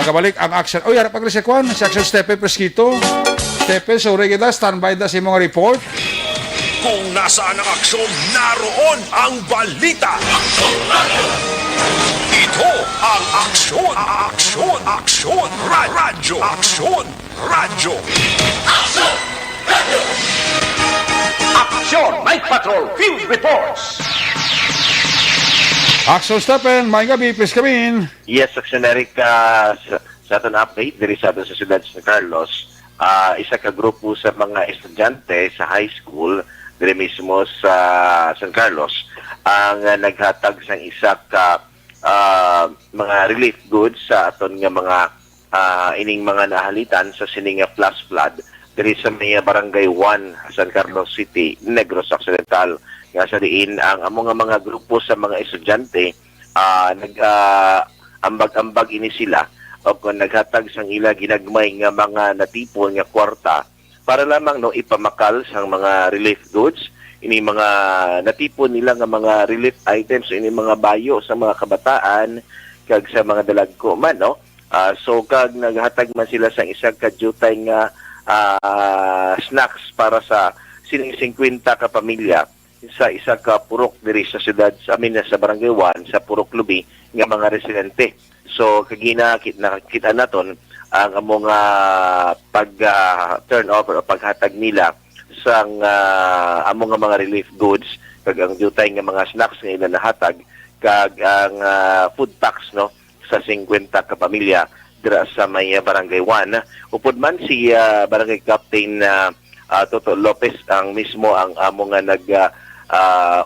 Makabalik ang action. Oy, harap pag-resekwan si Action Stepe Presquito. Stepe, so kita standby da si mga report. Kung nasaan ang aksyon, naroon ang balita. Ito ang Aksyon, Aksyon, Aksyon Radyo. Aksyon Radyo. Aksyon Night Patrol Field Reports. Action Stephen, may gabi, please come in. Yes, Action Eric, sa aton update, diri sa aton sa siyudad sa San Carlos, isa ka grupo sa mga estudyante sa high school, diri mismo sa San Carlos, ang naghatag sang isa ka mga relief goods sa aton nga mga ining mga nahalitan sa sining nga flash flood diri sa may Barangay 1, San Carlos City, Negros Occidental. Nga sa diin ang among mga grupo sa mga estudyante ambag-ambag ini sila o kung naghatag sang ila ginagmay nga mga natipon nga kwarta para lamang no ipamakal sang mga relief goods ini mga natipon nila nga mga relief items ini mga bayo sa mga kabataan kag sa mga dalagko man no. So kag naghatag man sila sang isa ka jutay nga snacks para sa sining 50 ka pamilya sa isa ka purok diri sa siyudad sa sa Barangay 1 sa Purok Lubi nga mga residente. So kagina kita naton ang among pag turn over o paghatag nila sang among mga relief goods kag ang jutay nga mga snacks nga ila nahatag kag ang food packs no sa 50 ka pamilya dira sa may Barangay 1. Upod man si Barangay Captain Toto Lopez ang mismo ang among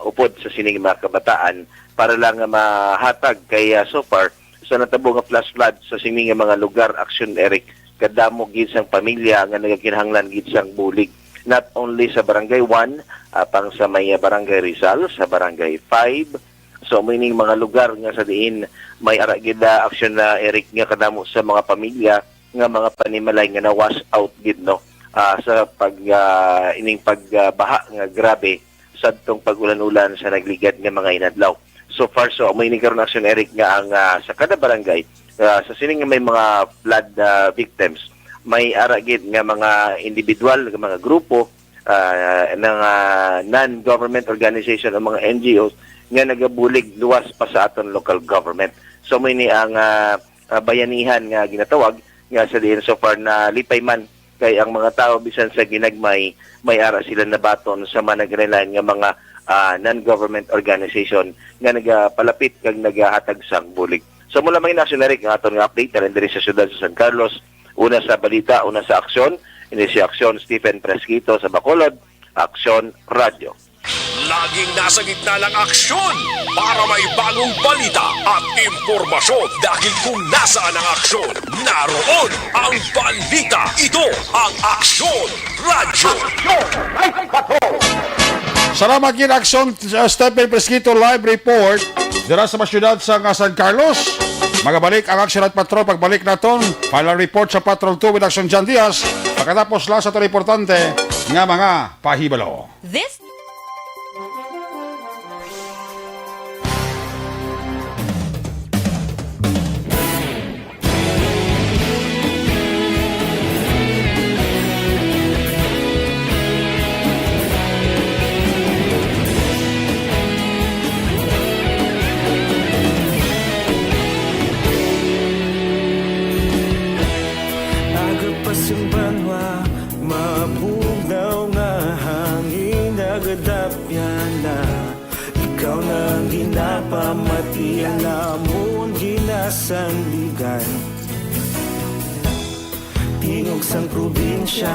upod sa sining mga kabataan para lang mahatag kay so far sa natabo nga flash flood sa sining mga lugar Action Eric kadamo gid sang pamilya nga nagakinahanglan gid sang bulig not only sa Barangay 1 pang sa may Barangay Rizal sa Barangay 5. So mining mga lugar nga sa diin may ara gid Action na Eric nga kadamo sa mga pamilya nga mga panimalay nga na wash out gid no sa ining pagbaha nga grabe sadtong pag-ulan-ulan sa nagligad nga mga inadlaw. So far, so may nagkaroon Action Eric nga ang sa kada barangay, sa sining nga may mga flood victims, may aragid nga mga individual, nga mga grupo, ng non-government organization o mga NGOs nga nagabulig luwas pa sa aton local government. So may ni ang bayanihan nga ginatawag nga sa diin so far na lipay man kay ang mga tao bisan sa ginagmay may ara sila nabaton sa managrelan nga mga non-government organization nga nagapalapit kag nagahatag sang bulig. So mula may Action Eric nga aton nga update na diri sa siyudad sa San Carlos, una sa balita, una sa aksyon, ini si Aksyon Stephen Presquito sa Bacolod, Aksyon Radio. Laging nasa gitna ng aksyon para may bagong balita at impormasyon dahil kung nasaan ang aksyon, naroon ang balita. Ito ang Aksyon Radio. Salamat gid Action Stephen Presquito live report dira sa syudad sa San Carlos. Magabalik ang Action at Patrol pagbalik naton. Final report sa Patrol 2 with Action John Diaz. Pagkatapos lang sa ito importante nga mga pahibalo. This Simbanwa, mapugnaw nga hangin nagadapyan na ikaw nang ginapamatian namon ginasandigan. Tingog sang probinsya,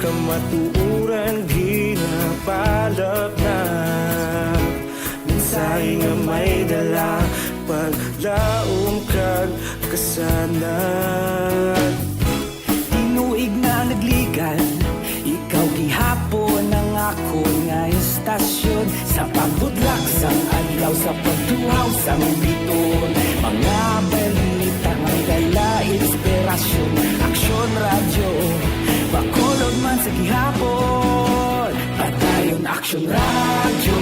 kamatuuran ginapalap na mensahe nga may dala paglaom kag kasanan. Inuig na nagligan, ikaw gihapon ang ako nga istasyon sa pagbudlak sang adlaw sa pagtuhaw sang biton. Mga balita nga dala inspirasyon, Aksyon Radio, Bacolod man sa gihapon. Padayon Aksyon Radio,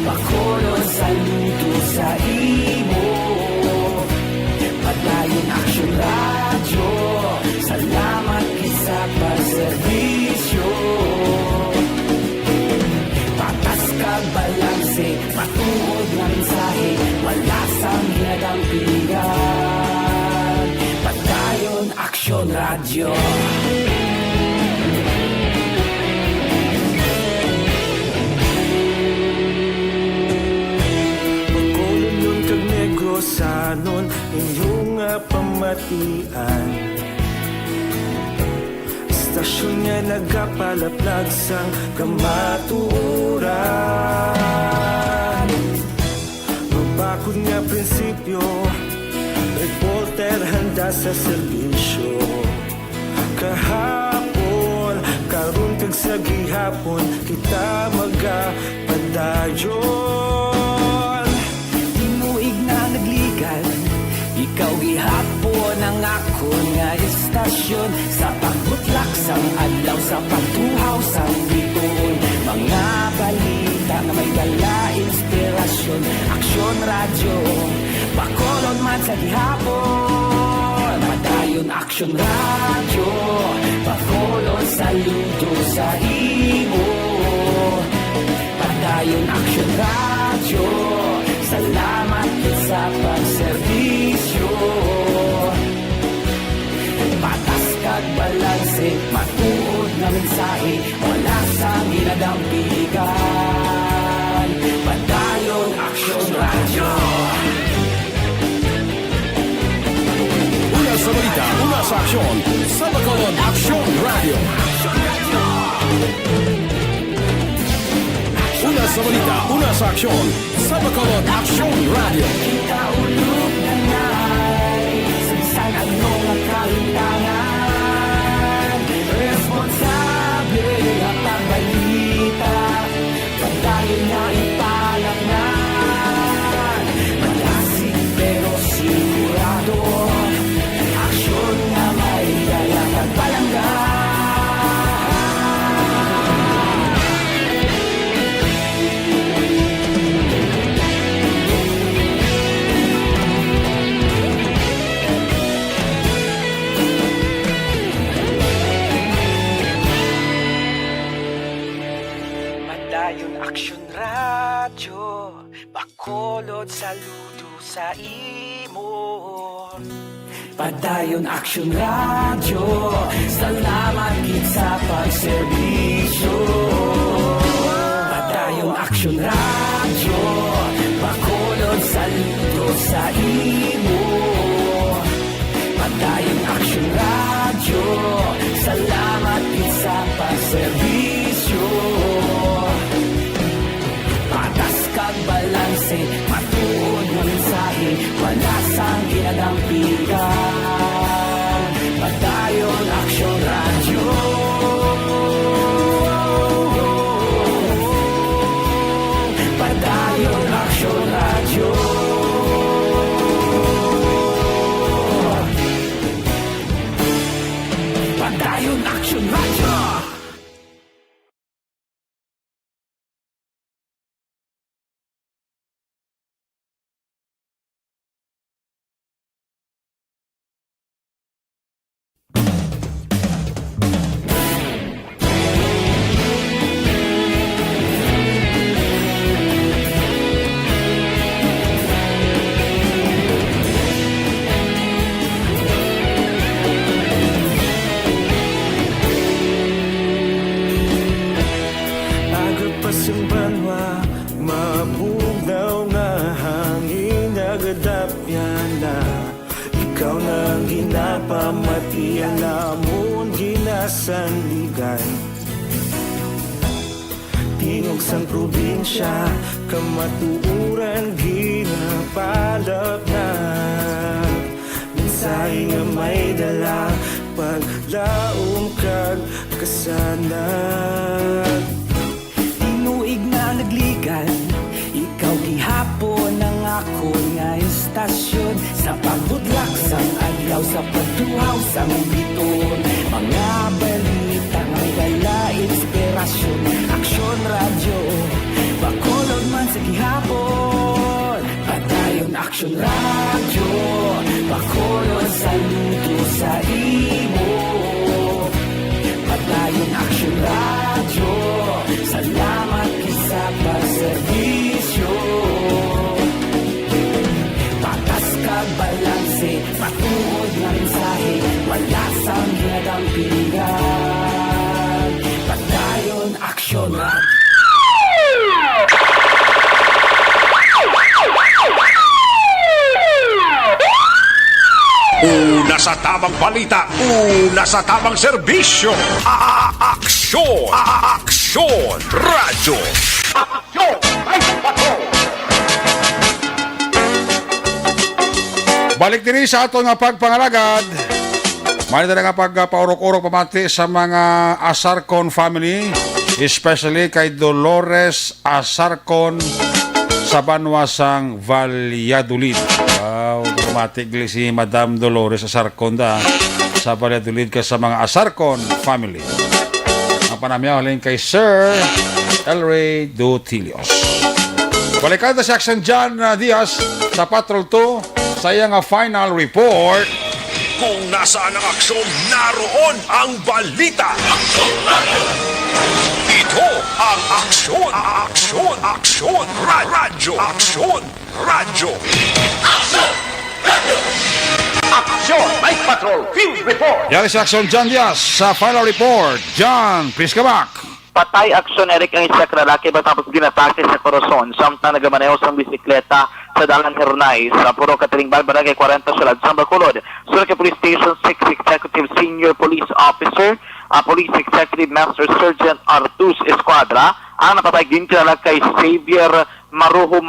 Bacolod saludo sa imo. Padayon Aksyon Radio, salamat sa pagserbisyo. Patas kag balanse, matuod nga mensahe, wala sang hinagang pilihan. Padayon Aksyon Radio. Bacolod nun ka danon inyong pamatian. Istasyon nga nagapalaplag sang kamatuuran. Mabakod nga prinsipyo, reporter handa sa serbisyo. Kahapon, karun kag sa gihapon, kita magapadayon. Tinuig na nagligal, ikaw gihapon ang ako nga istasyon. Sa pagbutlak sang adlaw, sa pagtuhaw sang biton, mga balita na may dala inspirasyon. Aksyon radyo, Bacolod man sa gihapon. Padayon Aksyon radyo, Bacolod saludo sa imo. Padayon Aksyon radyo, salamat sa pagserbisyo. Patas kag balanse, matuod na mensahe, wala sa ginadampigan. Padayon Aksyon radyo. Una sa balita, una sa aksyon, sa Bacolod Aksyon Radio. Una sa balita, una sa aksyon, sa Bacolod Aksyon Radio. Kaulog na na'y sagsang anong kalintangan. Responsable at ang balita, pagdayon na ipalaknan. Malasig pero sigurado, aksyon na may dalang at palanggan. Padayon Aksyon radyo, Bacolod saludo sa imo. Padayon Aksyon radyo, salamat gid sa pagserbisyo. Padayon Aksyon radyo, Bacolod saludo sa imo. Padayon Aksyon radyo, salamat gid sa pagserbisyo. Patas kag balanse, matuod na mensahe, wala sang ginadampigan. Padayon Aksyon radyo. Padayon Aksyon radyo. Padayon Aksyon radyo. Agapasumbanwa, mabugnaw nga hangin agadapyan na. Ikaw nang ginapamatian namon ginasandigan. Tingog sang probinsya, kamatuuran ginapalap na. Mensahe nga may dala, paglaom kag kasanag. Tinuig na nagligan, ikaw gihapon ang ako nga istasyon. Sa pagbudlak sang adlaw, sa pagtuhaw sang biton, mga balita may dala inspirasyon. Aksyon radyo, Bacolod man sa gihapon. Padayon Aksyon radyo, Bacolod saludo sa imo. Padayon Aksyon radyo, salamat sa pagserbisyo. Patas kag balanse, matuod na mensahe, wala sang ginadampigan. Padayon Aksyon radyo. sa tamang balita, una sa tamang serbisyo. Aksyon! Aksyon! Radyo! Balik din sa ato nga pagpangalagad. Manita na nga pagpaurok-urok pamati sa mga Asarcon family, especially kay Dolores Asarcon sa Banwasang Valladolid. Wow, dramatically si Madam Dolores Asarcon sa Valladolid ka sa mga Asarcon family. Ang panamyaw halin kay Sir Elray Dutilios. Balikan sa Action John Diaz sa Patrol 2 sa iyang final report. Kung nasaan ang aksyon, naroon ang balita. Ito ang aksyon, aksyon, aksyon, radyo, aksyon, radyo. Aksyon! Night Patrol Field Report! Yari si Action John Diaz sa final report. John, please come back. Patay aksyon Eric ang isa lalaki matapos ginatake sa Corazon samtang nagamaneho sa bisikleta sa Dalan Hernay sa Puro Catering Barangay 40 Salad, San Bacolod. Surat kay Police Station 6 Executive Senior Police Officer, Police Executive Master Sergeant Artus Esquadra, ang napatay din kilala kay Xavier Maruho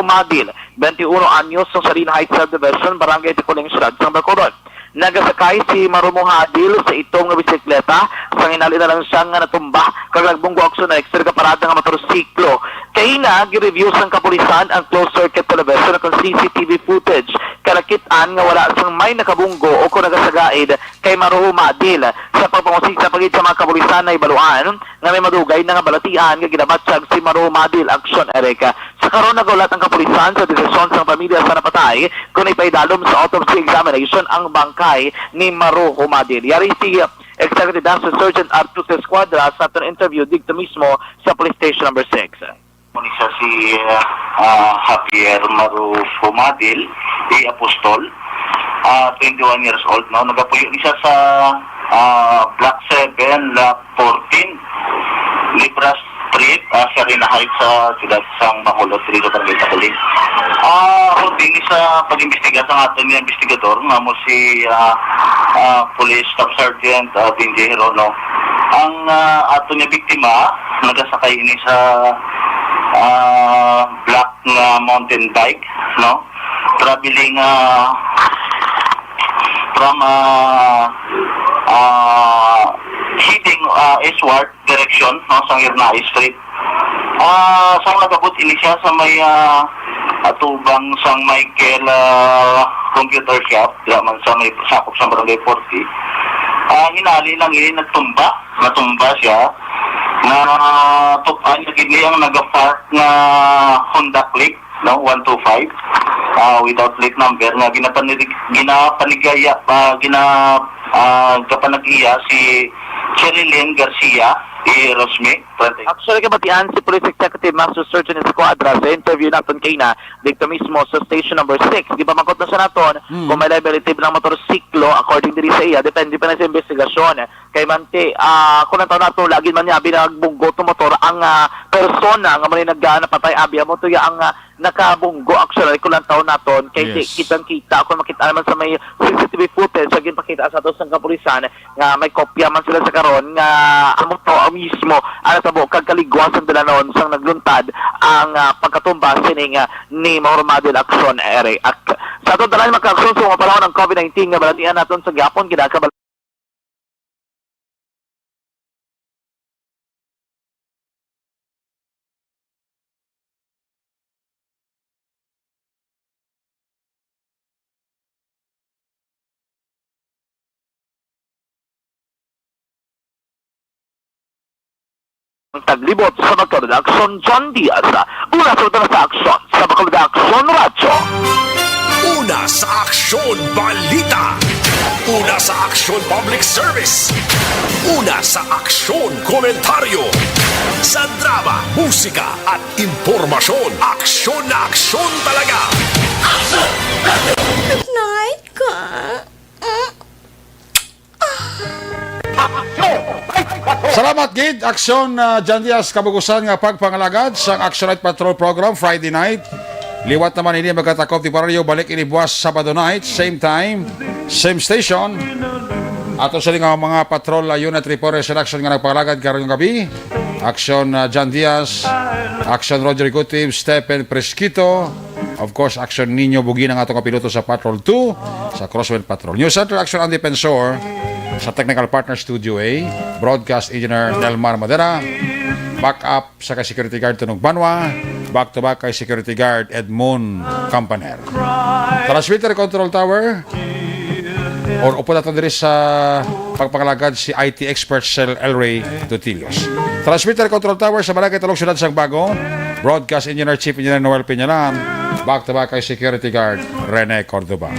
Madil, 21 anyos ng Salina Heights Subdivision, Barangay Ticuling Salad, San Bacolod. Nagasakay si Marumo Hadil sa itong bisikleta sa hinali na lang siyang natumba kaglagbong aksyon na ekstra kaparada ng motorsiklo. Kaya na gi-review sang kapulisan ang closed circuit television at CCTV footage karakitaan nga wala sang may nakabunggo o kung nagasagaid kay Maruho Madil sa pagpangusig sa pagid sa mga kapulisan na ibaluan nga may madugay na nga balatian nga ginabatsyag si Maruho Madil aksyon Erika. Sa karon nagulat ang kapulisan sa desisyon sa pamilya sa napatay kung ipaidalom sa autopsy examination ang bangkay ni Maruho Madil. Yari si Executive Master Sergeant Artus Esquadra sa atong interview dito mismo sa Police Station number 6. Isa si Javier Maruho Madil, Apostol, 21 years old. No? Nagapuyo siya sa Block 7, Lot 14, Libra Street, Serena Heights sa Ciudad Sang Bacolod, dito sa Taguling. Huding sa pag-imbestiga sa aton ng investigador, nga mo si Police Staff Sergeant Binjay Hirono. Ang ato niya biktima, nagasakay ini sa black mountain bike, no? Traveling from heading eastward direction, no, sa Hernay Street. Sang nagabot ini siya sa may atubang sang Michael computer shop, diyaman sa may sakop sa Barangay 40. Hinali lang ini natumba siya. Tupan niya gini ang nag-park na Honda Click, no, 125 without plate number nga ginapanag-iya si Cherilyn Garcia Rosme. Actually, kabatian si Police Executive Master Sergeant Esquadra sa interview natin kay na dito mismo sa station number 6. Di ba makot na sa naton kung may liability ng motorsiklo according diri sa iya, depende pa na sa investigasyon. Kay Mante, kung nataw nato lagi man niya binagbunggo to motor ang persona nga man napatay abya mo to ya ang nakabunggo. Actually, kung lang taon naton kay kitang-kita kung makita naman sa may CCTV footage sa ginpakita sa ato sa kapulisan nga may kopya man sila sa karon nga amo to mismo ano sa bukag kaligwasan nila noon sang nagluntad ang pagkatumba sining ni Maruho Madil aksyon ere. Sa ato dalan magka-aksyon sa mga panahon ng COVID-19 nga balatian naton sa gyapon ginakabal taglibot sa Bacolod Action John Diaz. Una sa aksyon sa Bacolod Action Radyo. Una sa aksyon balita. Una sa aksyon public service. Una sa aksyon komentaryo. Sa drama, musika at impormasyon. Aksyon na aksyon talaga. Good night, ka. Salamat gid Aksyon John Diaz kabugusan nga pagpangalagad sa Action Night Patrol program Friday night. Liwat naman ini magkatakop di Barrio, balik ini buwas Sabado night, same time, same station. Ato sa mga patrol unit report sa action nga nagpalagad karong gabi. Action John Diaz, Action Roger Gutib, Stephen Presquito, of course Action Nino Bugin ang atong kapiloto sa Patrol 2 sa Crosswind Patrol. News Center Action Andy Pensor sa Technical Partner Studio A, Broadcast Engineer Delmar Madera, backup sa kay Security Guard Tunog Banwa, back to back kay Security Guard Edmond Campaner. Transmitter Control Tower or upo natin diri sa pagpangalagad si IT expert Sel Elray Tutilios. Transmitter Control Tower sa Barangay Talong Syudad Sang Bago, Broadcast Engineer Chief Engineer Noel Peñalan, back to back kay Security Guard Rene Cordoba.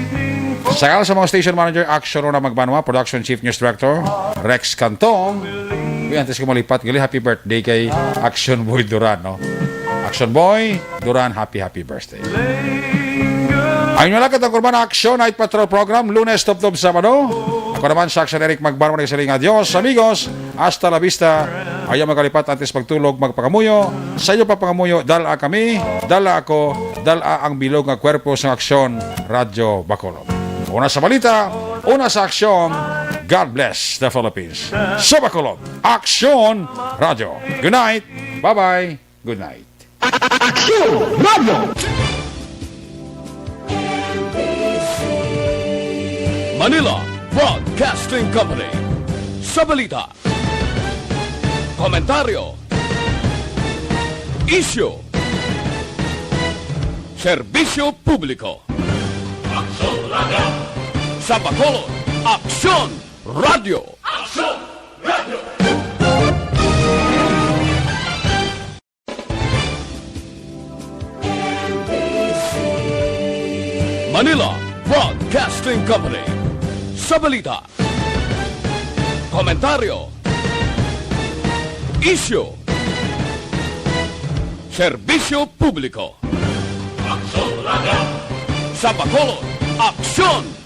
Sa sa mga Station Manager Action Rona Magbanwa, Production Chief News Director Rex Cantong. Antes ko malipat, gali happy birthday kay Action Boy Duran, no? Action Boy Duran, happy birthday. Ayun na lang katang kurban Action Night Patrol Program, Lunes, Top Sabado. Ako naman sa Action Eric Magbanwa ng saling adios, amigos, hasta la vista. Ayaw magkalipat antes pagtulog, magpangamuyo. Sa iyo pa pangamuyo, dala kami, dala ako, dala ang bilog ng kwerpo sa Action Radio Bacolod. Una sa balita, una sa aksyon. God bless the Philippines. Sa Bacolod, Action Radio. Good night. Bye-bye. Good night. Action Radio! Manila Broadcasting Company. Sa balita, komentaryo, issue, serbisyo publiko. Aksyon Radio. Sa Bacolod, Aksyon Radio. Aksyon Radio. Manila Broadcasting Company. Sa balita, komentaryo, issue, serbisyo publiko. Aksyon Radio. Sa Bacolod, Aksyon